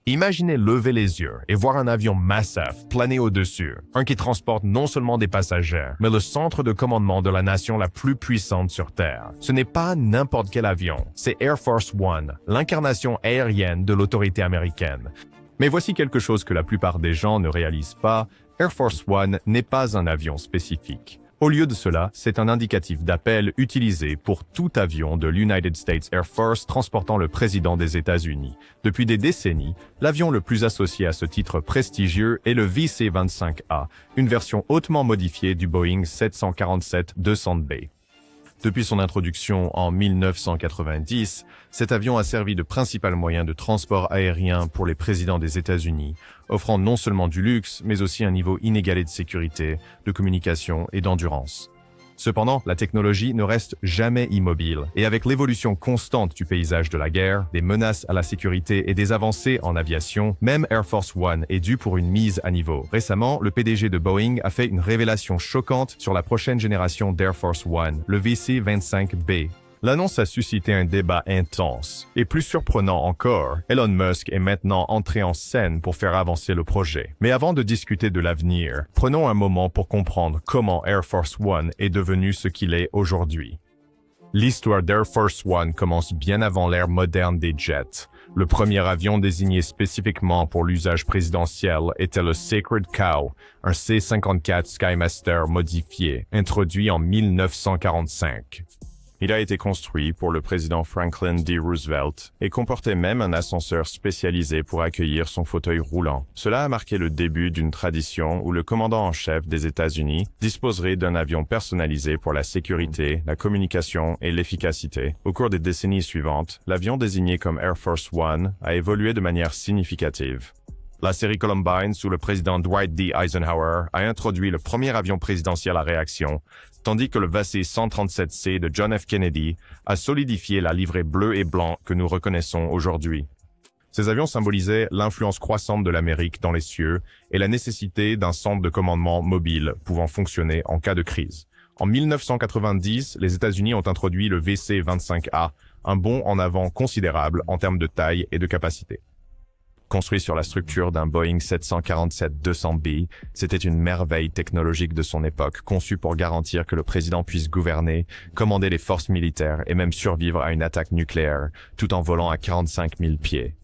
Imaginez lever les yeux et voir un avion massif planer au-dessus, un qui transporte non seulement des passagers, mais le centre de commandement de la nation la plus puissante sur Terre. Ce n'est pas n'importe quel avion, c'est Air Force One, l'incarnation aérienne de l'autorité américaine. Mais voici quelque chose que la plupart des gens ne réalisent pas, Air Force One n'est pas un avion spécifique. Au lieu de cela, c'est un indicatif d'appel utilisé pour tout avion de l'United States Air Force transportant le président des États-Unis. Depuis des décennies, l'avion le plus associé à ce titre prestigieux est le VC-25A, une version hautement modifiée du Boeing 747-200B. Depuis son introduction en 1990, cet avion a servi de principal moyen de transport aérien pour les présidents des États-Unis, offrant non seulement du luxe, mais aussi un niveau inégalé de sécurité, de communication et d'endurance. Cependant, la technologie ne reste jamais immobile, et avec l'évolution constante du paysage de la guerre, des menaces à la sécurité et des avancées en aviation, même Air Force One est dû pour une mise à niveau. Récemment, le PDG de Boeing a fait une révélation choquante sur la prochaine génération d'Air Force One, le VC-25B. L'annonce a suscité un débat intense. Et plus surprenant encore, Elon Musk est maintenant entré en scène pour faire avancer le projet. Mais avant de discuter de l'avenir, prenons un moment pour comprendre comment Air Force One est devenu ce qu'il est aujourd'hui. L'histoire d'Air Force One commence bien avant l'ère moderne des jets. Le premier avion désigné spécifiquement pour l'usage présidentiel était le Sacred Cow, un C-54 Skymaster modifié, introduit en 1945. Il a été construit pour le président Franklin D. Roosevelt et comportait même un ascenseur spécialisé pour accueillir son fauteuil roulant. Cela a marqué le début d'une tradition où le commandant en chef des États-Unis disposerait d'un avion personnalisé pour la sécurité, la communication et l'efficacité. Au cours des décennies suivantes, l'avion désigné comme Air Force One a évolué de manière significative. La série Columbine, sous le président Dwight D. Eisenhower, a introduit le premier avion présidentiel à réaction, tandis que le VC-137C de John F. Kennedy a solidifié la livrée bleue et blanc que nous reconnaissons aujourd'hui. Ces avions symbolisaient l'influence croissante de l'Amérique dans les cieux et la nécessité d'un centre de commandement mobile pouvant fonctionner en cas de crise. En 1990, les États-Unis ont introduit le VC-25A, un bond en avant considérable en termes de taille et de capacité. Construit sur la structure d'un Boeing 747-200B, c'était une merveille technologique de son époque, conçue pour garantir que le président puisse gouverner, commander les forces militaires et même survivre à une attaque nucléaire, tout en volant à 45 000 pieds.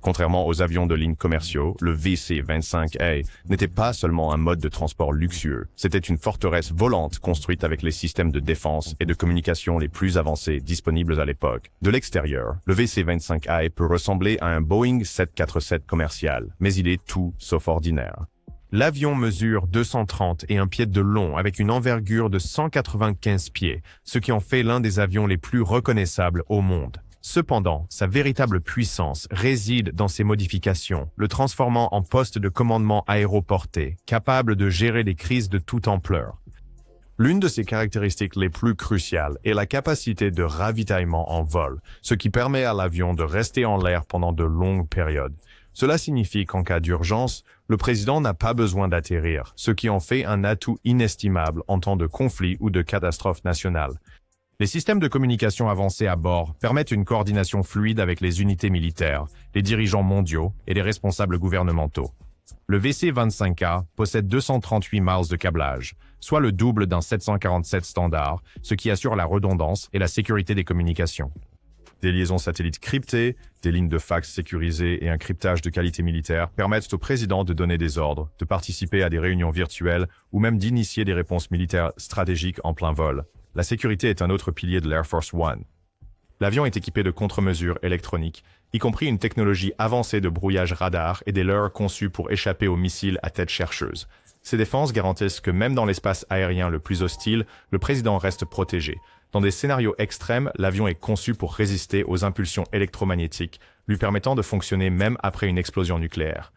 Contrairement aux avions de ligne commerciaux, le VC-25A n'était pas seulement un mode de transport luxueux, c'était une forteresse volante construite avec les systèmes de défense et de communication les plus avancés disponibles à l'époque. De l'extérieur, le VC-25A peut ressembler à un Boeing 747 commercial, mais il est tout sauf ordinaire. L'avion mesure 230 et un pied de long avec une envergure de 195 pieds, ce qui en fait l'un des avions les plus reconnaissables au monde. Cependant, sa véritable puissance réside dans ses modifications, le transformant en poste de commandement aéroporté, capable de gérer des crises de toute ampleur. L'une de ses caractéristiques les plus cruciales est la capacité de ravitaillement en vol, ce qui permet à l'avion de rester en l'air pendant de longues périodes. Cela signifie qu'en cas d'urgence, le président n'a pas besoin d'atterrir, ce qui en fait un atout inestimable en temps de conflit ou de catastrophe nationale. Les systèmes de communication avancés à bord permettent une coordination fluide avec les unités militaires, les dirigeants mondiaux et les responsables gouvernementaux. Le VC-25A possède 238 miles de câblage, soit le double d'un 747 standard, ce qui assure la redondance et la sécurité des communications. Des liaisons satellites cryptées, des lignes de fax sécurisées et un cryptage de qualité militaire permettent au président de donner des ordres, de participer à des réunions virtuelles ou même d'initier des réponses militaires stratégiques en plein vol. La sécurité est un autre pilier de l'Air Force One. L'avion est équipé de contre-mesures électroniques, y compris une technologie avancée de brouillage radar et des leurres conçus pour échapper aux missiles à tête chercheuse. Ces défenses garantissent que même dans l'espace aérien le plus hostile, le président reste protégé. Dans des scénarios extrêmes, l'avion est conçu pour résister aux impulsions électromagnétiques, lui permettant de fonctionner même après une explosion nucléaire.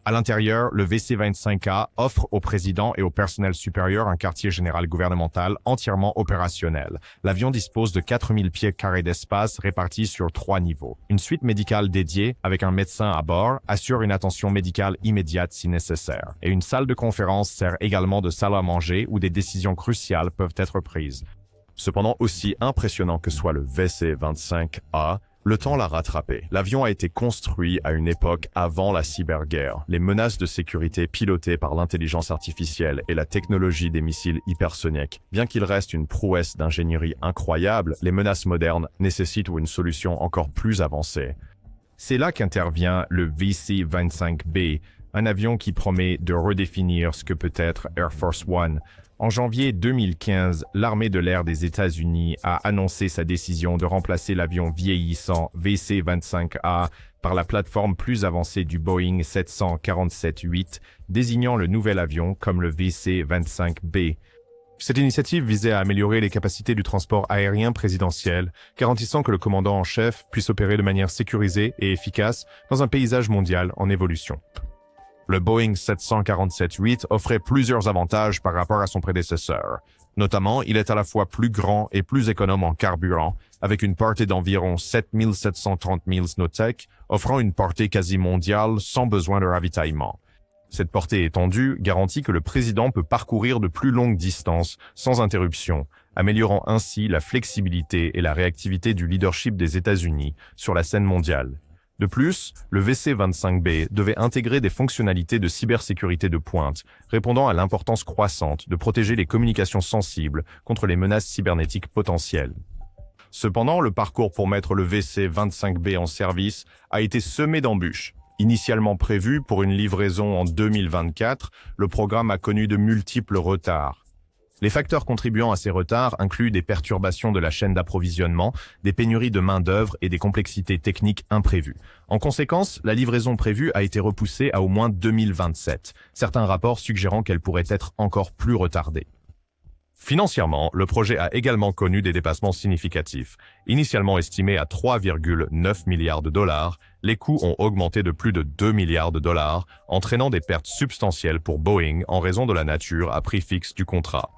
À l'intérieur, le VC-25A offre au président et au personnel supérieur un quartier général gouvernemental entièrement opérationnel. L'avion dispose de 4000 pieds carrés d'espace répartis sur 3 niveaux. Une suite médicale dédiée, avec un médecin à bord, assure une attention médicale immédiate si nécessaire. Et une salle de conférence sert également de salle à manger où des décisions cruciales peuvent être prises. Cependant, aussi impressionnant que soit le VC-25A, Le temps l'a rattrapé. L'avion a été construit à une époque avant la cyberguerre. Les menaces de sécurité pilotées par l'intelligence artificielle et la technologie des missiles hypersoniques. Bien qu'il reste une prouesse d'ingénierie incroyable, les menaces modernes nécessitent une solution encore plus avancée. C'est là qu'intervient le VC-25B, un avion qui promet de redéfinir ce que peut être Air Force One. En janvier 2015, l'armée de l'air des États-Unis a annoncé sa décision de remplacer l'avion vieillissant VC-25A par la plateforme plus avancée du Boeing 747-8, désignant le nouvel avion comme le VC-25B. Cette initiative visait à améliorer les capacités du transport aérien présidentiel, garantissant que le commandant en chef puisse opérer de manière sécurisée et efficace dans un paysage mondial en évolution. Le Boeing 747-8 offrait plusieurs avantages par rapport à son prédécesseur. Notamment, il est à la fois plus grand et plus économe en carburant, avec une portée d'environ 7730 milles nautiques, offrant une portée quasi mondiale sans besoin de ravitaillement. Cette portée étendue garantit que le président peut parcourir de plus longues distances sans interruption, améliorant ainsi la flexibilité et la réactivité du leadership des États-Unis sur la scène mondiale. De plus, le VC-25B devait intégrer des fonctionnalités de cybersécurité de pointe, répondant à l'importance croissante de protéger les communications sensibles contre les menaces cybernétiques potentielles. Cependant, le parcours pour mettre le VC-25B en service a été semé d'embûches. Initialement prévu pour une livraison en 2024, le programme a connu de multiples retards. Les facteurs contribuant à ces retards incluent des perturbations de la chaîne d'approvisionnement, des pénuries de main-d'œuvre et des complexités techniques imprévues. En conséquence, la livraison prévue a été repoussée à au moins 2027, certains rapports suggérant qu'elle pourrait être encore plus retardée. Financièrement, le projet a également connu des dépassements significatifs. Initialement estimés à 3,9 milliards de dollars, les coûts ont augmenté de plus de 2 milliards de dollars, entraînant des pertes substantielles pour Boeing en raison de la nature à prix fixe du contrat.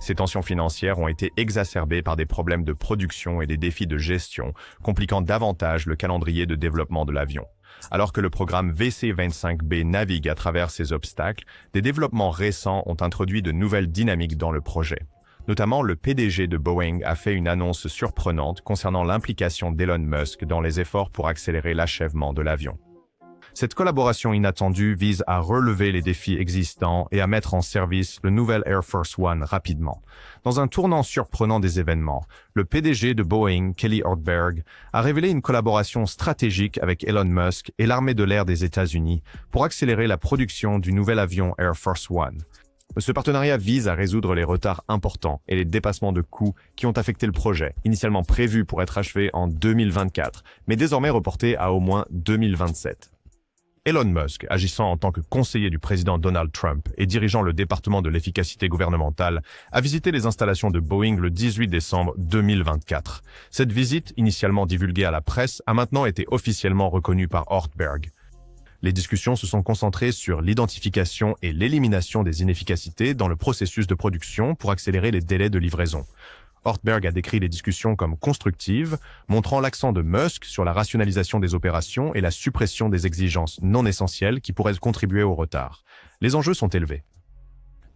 Ces tensions financières ont été exacerbées par des problèmes de production et des défis de gestion, compliquant davantage le calendrier de développement de l'avion. Alors que le programme VC-25B navigue à travers ces obstacles, des développements récents ont introduit de nouvelles dynamiques dans le projet. Notamment, le PDG de Boeing a fait une annonce surprenante concernant l'implication d'Elon Musk dans les efforts pour accélérer l'achèvement de l'avion. Cette collaboration inattendue vise à relever les défis existants et à mettre en service le nouvel Air Force One rapidement. Dans un tournant surprenant des événements, le PDG de Boeing, Kelly Ortberg, a révélé une collaboration stratégique avec Elon Musk et l'armée de l'air des États-Unis pour accélérer la production du nouvel avion Air Force One. Ce partenariat vise à résoudre les retards importants et les dépassements de coûts qui ont affecté le projet, initialement prévu pour être achevé en 2024, mais désormais reporté à au moins 2027. Elon Musk, agissant en tant que conseiller du président Donald Trump et dirigeant le département de l'efficacité gouvernementale, a visité les installations de Boeing le 18 décembre 2024. Cette visite, initialement divulguée à la presse, a maintenant été officiellement reconnue par Ortberg. Les discussions se sont concentrées sur l'identification et l'élimination des inefficacités dans le processus de production pour accélérer les délais de livraison. Ortberg a décrit les discussions comme constructives, montrant l'accent de Musk sur la rationalisation des opérations et la suppression des exigences non essentielles qui pourraient contribuer au retard. Les enjeux sont élevés.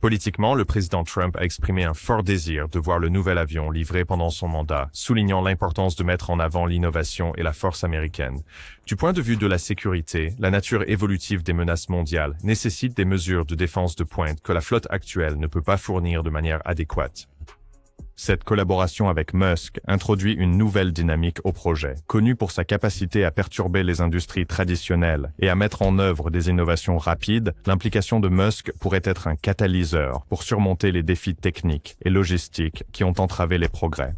Politiquement, le président Trump a exprimé un fort désir de voir le nouvel avion livré pendant son mandat, soulignant l'importance de mettre en avant l'innovation et la force américaine. Du point de vue de la sécurité, la nature évolutive des menaces mondiales nécessite des mesures de défense de pointe que la flotte actuelle ne peut pas fournir de manière adéquate. Cette collaboration avec Musk introduit une nouvelle dynamique au projet, connu pour sa capacité à perturber les industries traditionnelles et à mettre en œuvre des innovations rapides. L'implication de Musk pourrait être un catalyseur pour surmonter les défis techniques et logistiques qui ont entravé les progrès.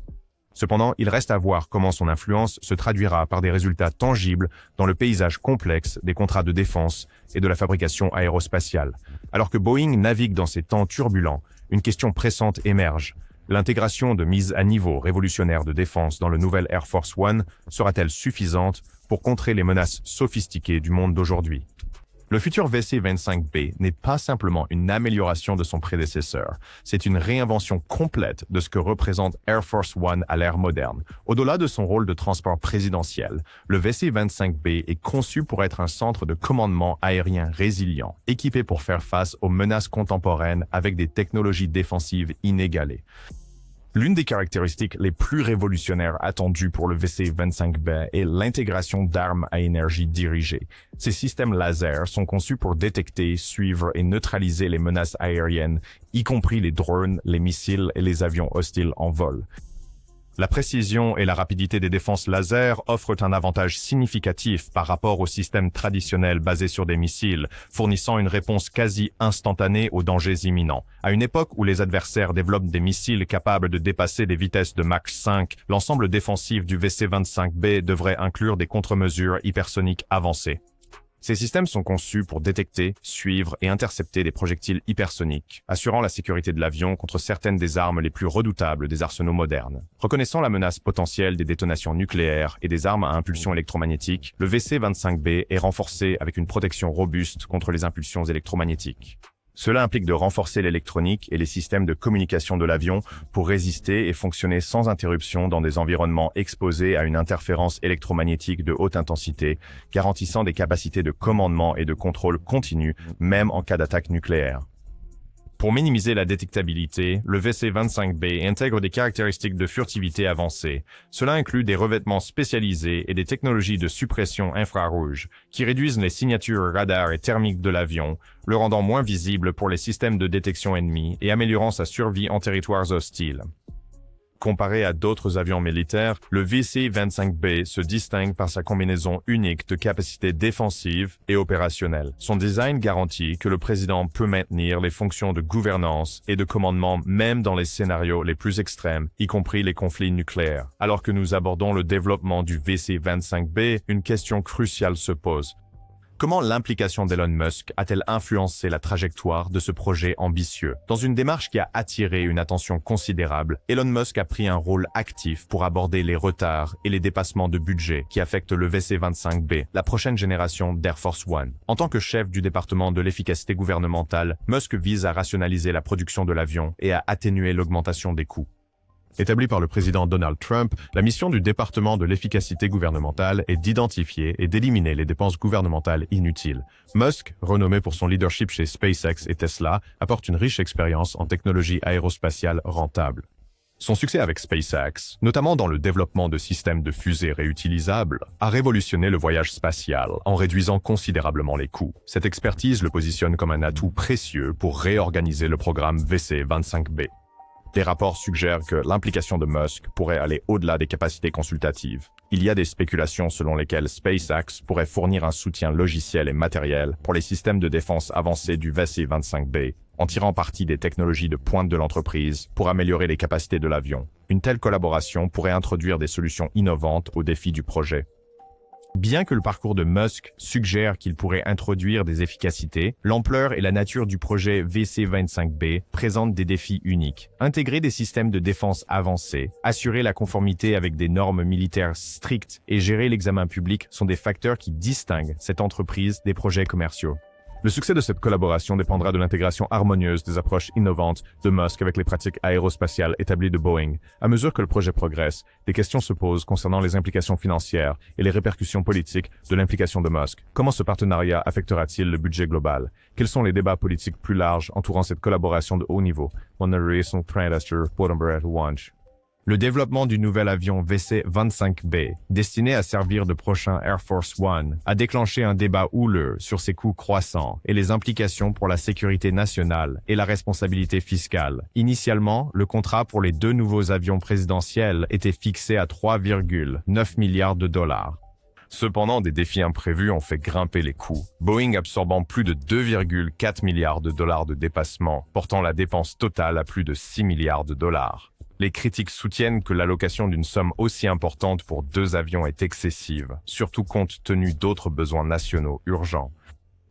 Cependant, il reste à voir comment son influence se traduira par des résultats tangibles dans le paysage complexe des contrats de défense et de la fabrication aérospatiale. Alors que Boeing navigue dans ces temps turbulents, une question pressante émerge. L'intégration de mise à niveau révolutionnaire de défense dans le nouvel Air Force One sera-t-elle suffisante pour contrer les menaces sophistiquées du monde d'aujourd'hui? Le futur VC-25B n'est pas simplement une amélioration de son prédécesseur, c'est une réinvention complète de ce que représente Air Force One à l'ère moderne. Au-delà de son rôle de transport présidentiel, le VC-25B est conçu pour être un centre de commandement aérien résilient, équipé pour faire face aux menaces contemporaines avec des technologies défensives inégalées. L'une des caractéristiques les plus révolutionnaires attendues pour le VC-25B est l'intégration d'armes à énergie dirigée. Ces systèmes laser sont conçus pour détecter, suivre et neutraliser les menaces aériennes, y compris les drones, les missiles et les avions hostiles en vol. La précision et la rapidité des défenses laser offrent un avantage significatif par rapport aux systèmes traditionnels basés sur des missiles, fournissant une réponse quasi instantanée aux dangers imminents. À une époque où les adversaires développent des missiles capables de dépasser des vitesses de Mach 5, l'ensemble défensif du VC-25B devrait inclure des contre-mesures hypersoniques avancées. Ces systèmes sont conçus pour détecter, suivre et intercepter des projectiles hypersoniques, assurant la sécurité de l'avion contre certaines des armes les plus redoutables des arsenaux modernes. Reconnaissant la menace potentielle des détonations nucléaires et des armes à impulsion électromagnétique, le VC-25B est renforcé avec une protection robuste contre les impulsions électromagnétiques. Cela implique de renforcer l'électronique et les systèmes de communication de l'avion pour résister et fonctionner sans interruption dans des environnements exposés à une interférence électromagnétique de haute intensité, garantissant des capacités de commandement et de contrôle continu, même en cas d'attaque nucléaire. Pour minimiser la détectabilité, le VC-25B intègre des caractéristiques de furtivité avancées. Cela inclut des revêtements spécialisés et des technologies de suppression infrarouge qui réduisent les signatures radar et thermiques de l'avion, le rendant moins visible pour les systèmes de détection ennemis et améliorant sa survie en territoires hostiles. Comparé à d'autres avions militaires, le VC-25B se distingue par sa combinaison unique de capacités défensives et opérationnelles. Son design garantit que le président peut maintenir les fonctions de gouvernance et de commandement même dans les scénarios les plus extrêmes, y compris les conflits nucléaires. Alors que nous abordons le développement du VC-25B, une question cruciale se pose. Comment l'implication d'Elon Musk a-t-elle influencé la trajectoire de ce projet ambitieux? Dans une démarche qui a attiré une attention considérable, Elon Musk a pris un rôle actif pour aborder les retards et les dépassements de budget qui affectent le VC-25B, la prochaine génération d'Air Force One. En tant que chef du département de l'efficacité gouvernementale, Musk vise à rationaliser la production de l'avion et à atténuer l'augmentation des coûts. Établie par le président Donald Trump, la mission du département de l'efficacité gouvernementale est d'identifier et d'éliminer les dépenses gouvernementales inutiles. Musk, renommé pour son leadership chez SpaceX et Tesla, apporte une riche expérience en technologie aérospatiale rentable. Son succès avec SpaceX, notamment dans le développement de systèmes de fusées réutilisables, a révolutionné le voyage spatial en réduisant considérablement les coûts. Cette expertise le positionne comme un atout précieux pour réorganiser le programme VC-25B. Des rapports suggèrent que l'implication de Musk pourrait aller au-delà des capacités consultatives. Il y a des spéculations selon lesquelles SpaceX pourrait fournir un soutien logiciel et matériel pour les systèmes de défense avancés du VC-25B, en tirant parti des technologies de pointe de l'entreprise pour améliorer les capacités de l'avion. Une telle collaboration pourrait introduire des solutions innovantes aux défis du projet. Bien que le parcours de Musk suggère qu'il pourrait introduire des efficacités, l'ampleur et la nature du projet VC-25B présentent des défis uniques. Intégrer des systèmes de défense avancés, assurer la conformité avec des normes militaires strictes et gérer l'examen public sont des facteurs qui distinguent cette entreprise des projets commerciaux. Le succès de cette collaboration dépendra de l'intégration harmonieuse des approches innovantes de Musk avec les pratiques aérospatiales établies de Boeing. À mesure que le projet progresse, des questions se posent concernant les implications financières et les répercussions politiques de l'implication de Musk. Comment ce partenariat affectera-t-il le budget global? Quels sont les débats politiques plus larges entourant cette collaboration de haut niveau? Le développement du nouvel avion VC-25B, destiné à servir de prochain Air Force One, a déclenché un débat houleux sur ses coûts croissants et les implications pour la sécurité nationale et la responsabilité fiscale. Initialement, le contrat pour les deux nouveaux avions présidentiels était fixé à 3,9 milliards de dollars. Cependant, des défis imprévus ont fait grimper les coûts, Boeing absorbant plus de 2,4 milliards de dollars de dépassement, portant la dépense totale à plus de 6 milliards de dollars. Les critiques soutiennent que l'allocation d'une somme aussi importante pour deux avions est excessive, surtout compte tenu d'autres besoins nationaux urgents.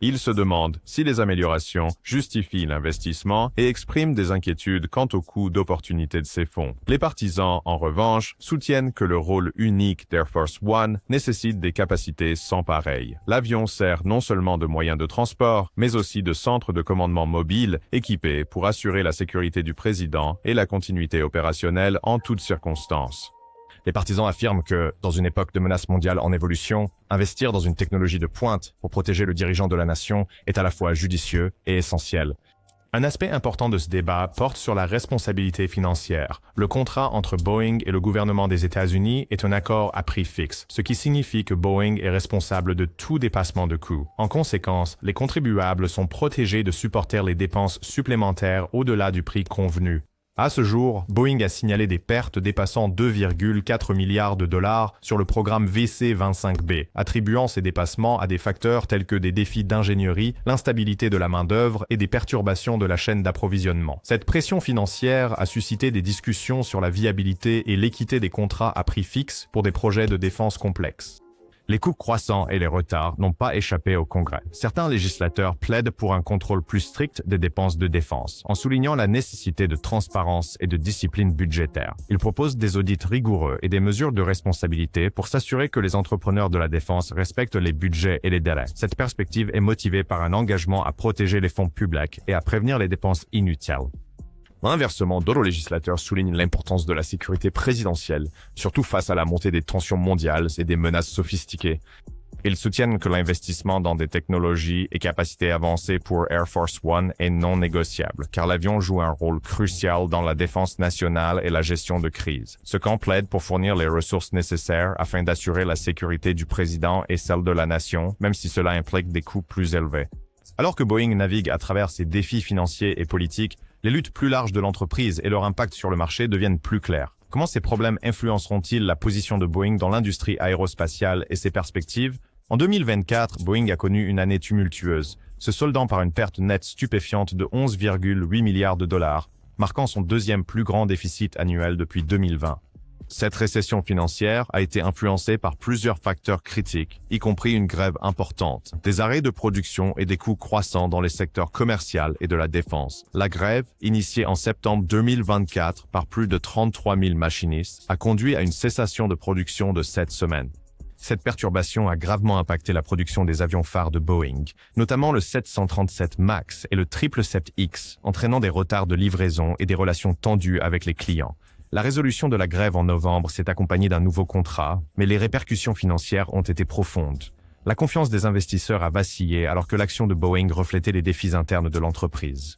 Ils se demandent si les améliorations justifient l'investissement et expriment des inquiétudes quant au coût d'opportunité de ces fonds. Les partisans, en revanche, soutiennent que le rôle unique d'Air Force One nécessite des capacités sans pareil. L'avion sert non seulement de moyen de transport, mais aussi de centre de commandement mobile équipé pour assurer la sécurité du président et la continuité opérationnelle en toutes circonstances. Les partisans affirment que, dans une époque de menaces mondiales en évolution, investir dans une technologie de pointe pour protéger le dirigeant de la nation est à la fois judicieux et essentiel. Un aspect important de ce débat porte sur la responsabilité financière. Le contrat entre Boeing et le gouvernement des États-Unis est un accord à prix fixe, ce qui signifie que Boeing est responsable de tout dépassement de coûts. En conséquence, les contribuables sont protégés de supporter les dépenses supplémentaires au-delà du prix convenu. À ce jour, Boeing a signalé des pertes dépassant 2,4 milliards de dollars sur le programme VC-25B, attribuant ces dépassements à des facteurs tels que des défis d'ingénierie, l'instabilité de la main-d'œuvre et des perturbations de la chaîne d'approvisionnement. Cette pression financière a suscité des discussions sur la viabilité et l'équité des contrats à prix fixe pour des projets de défense complexes. Les coûts croissants et les retards n'ont pas échappé au Congrès. Certains législateurs plaident pour un contrôle plus strict des dépenses de défense, en soulignant la nécessité de transparence et de discipline budgétaire. Ils proposent des audits rigoureux et des mesures de responsabilité pour s'assurer que les entrepreneurs de la défense respectent les budgets et les délais. Cette perspective est motivée par un engagement à protéger les fonds publics et à prévenir les dépenses inutiles. Inversement, d'autres législateurs soulignent l'importance de la sécurité présidentielle, surtout face à la montée des tensions mondiales et des menaces sophistiquées. Ils soutiennent que l'investissement dans des technologies et capacités avancées pour Air Force One est non négociable, car l'avion joue un rôle crucial dans la défense nationale et la gestion de crise. Ce camp plaide pour fournir les ressources nécessaires afin d'assurer la sécurité du président et celle de la nation, même si cela implique des coûts plus élevés. Alors que Boeing navigue à travers ses défis financiers et politiques, les luttes plus larges de l'entreprise et leur impact sur le marché deviennent plus clairs. Comment ces problèmes influenceront-ils la position de Boeing dans l'industrie aérospatiale et ses perspectives? En 2024, Boeing a connu une année tumultueuse, se soldant par une perte nette stupéfiante de 11,8 milliards de dollars, marquant son deuxième plus grand déficit annuel depuis 2020. Cette récession financière a été influencée par plusieurs facteurs critiques, y compris une grève importante, des arrêts de production et des coûts croissants dans les secteurs commerciaux et de la défense. La grève, initiée en septembre 2024 par plus de 33 000 machinistes, a conduit à une cessation de production de 7 semaines. Cette perturbation a gravement impacté la production des avions phares de Boeing, notamment le 737 MAX et le 777X, entraînant des retards de livraison et des relations tendues avec les clients. La résolution de la grève en novembre s'est accompagnée d'un nouveau contrat, mais les répercussions financières ont été profondes. La confiance des investisseurs a vacillé alors que l'action de Boeing reflétait les défis internes de l'entreprise.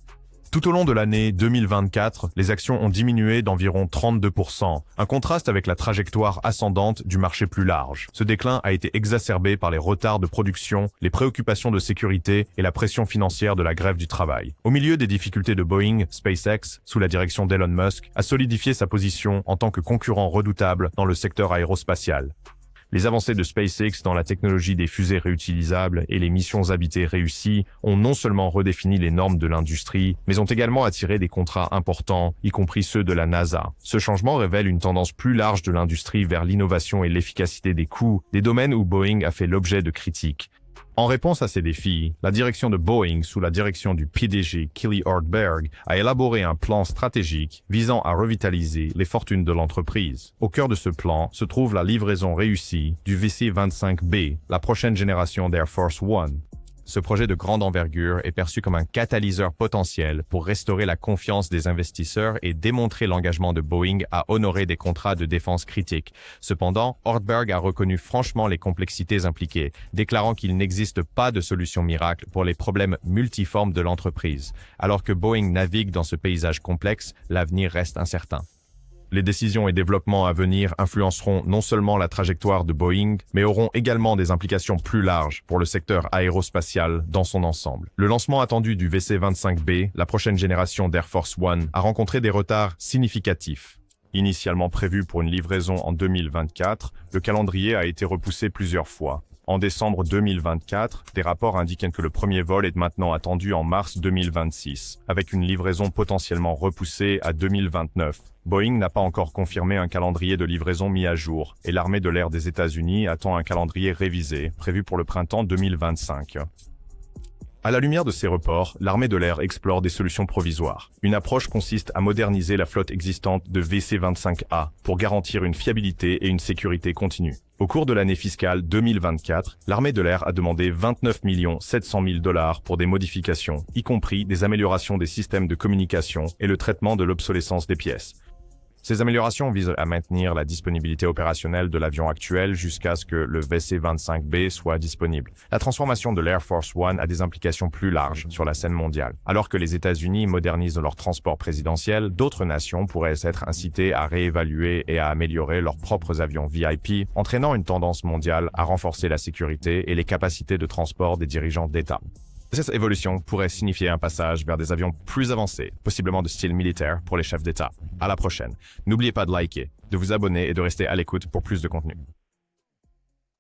Tout au long de l'année 2024, les actions ont diminué d'environ 32%, un contraste avec la trajectoire ascendante du marché plus large. Ce déclin a été exacerbé par les retards de production, les préoccupations de sécurité et la pression financière de la grève du travail. Au milieu des difficultés de Boeing, SpaceX, sous la direction d'Elon Musk, a solidifié sa position en tant que concurrent redoutable dans le secteur aérospatial. Les avancées de SpaceX dans la technologie des fusées réutilisables et les missions habitées réussies ont non seulement redéfini les normes de l'industrie, mais ont également attiré des contrats importants, y compris ceux de la NASA. Ce changement révèle une tendance plus large de l'industrie vers l'innovation et l'efficacité des coûts, des domaines où Boeing a fait l'objet de critiques. En réponse à ces défis, la direction de Boeing, sous la direction du PDG Kelly Ortberg, a élaboré un plan stratégique visant à revitaliser les fortunes de l'entreprise. Au cœur de ce plan se trouve la livraison réussie du VC-25B, la prochaine génération d'Air Force One. Ce projet de grande envergure est perçu comme un catalyseur potentiel pour restaurer la confiance des investisseurs et démontrer l'engagement de Boeing à honorer des contrats de défense critiques. Cependant, Ortberg a reconnu franchement les complexités impliquées, déclarant qu'il n'existe pas de solution miracle pour les problèmes multiformes de l'entreprise. Alors que Boeing navigue dans ce paysage complexe, l'avenir reste incertain. Les décisions et développements à venir influenceront non seulement la trajectoire de Boeing, mais auront également des implications plus larges pour le secteur aérospatial dans son ensemble. Le lancement attendu du VC-25B, la prochaine génération d'Air Force One, a rencontré des retards significatifs. Initialement prévu pour une livraison en 2024, le calendrier a été repoussé plusieurs fois. En décembre 2024, des rapports indiquent que le premier vol est maintenant attendu en mars 2026, avec une livraison potentiellement repoussée à 2029. Boeing n'a pas encore confirmé un calendrier de livraison mis à jour, et l'armée de l'air des États-Unis attend un calendrier révisé, prévu pour le printemps 2025. À la lumière de ces reports, l'armée de l'air explore des solutions provisoires. Une approche consiste à moderniser la flotte existante de VC-25A pour garantir une fiabilité et une sécurité continue. Au cours de l'année fiscale 2024, l'armée de l'air a demandé 29 700 000 $ pour des modifications, y compris des améliorations des systèmes de communication et le traitement de l'obsolescence des pièces. Ces améliorations visent à maintenir la disponibilité opérationnelle de l'avion actuel jusqu'à ce que le VC-25B soit disponible. La transformation de l'Air Force One a des implications plus larges sur la scène mondiale. Alors que les États-Unis modernisent leur transport présidentiel, d'autres nations pourraient être incitées à réévaluer et à améliorer leurs propres avions VIP, entraînant une tendance mondiale à renforcer la sécurité et les capacités de transport des dirigeants d'État. Cette évolution pourrait signifier un passage vers des avions plus avancés, possiblement de style militaire pour les chefs d'État. À la prochaine. N'oubliez pas de liker, de vous abonner et de rester à l'écoute pour plus de contenu.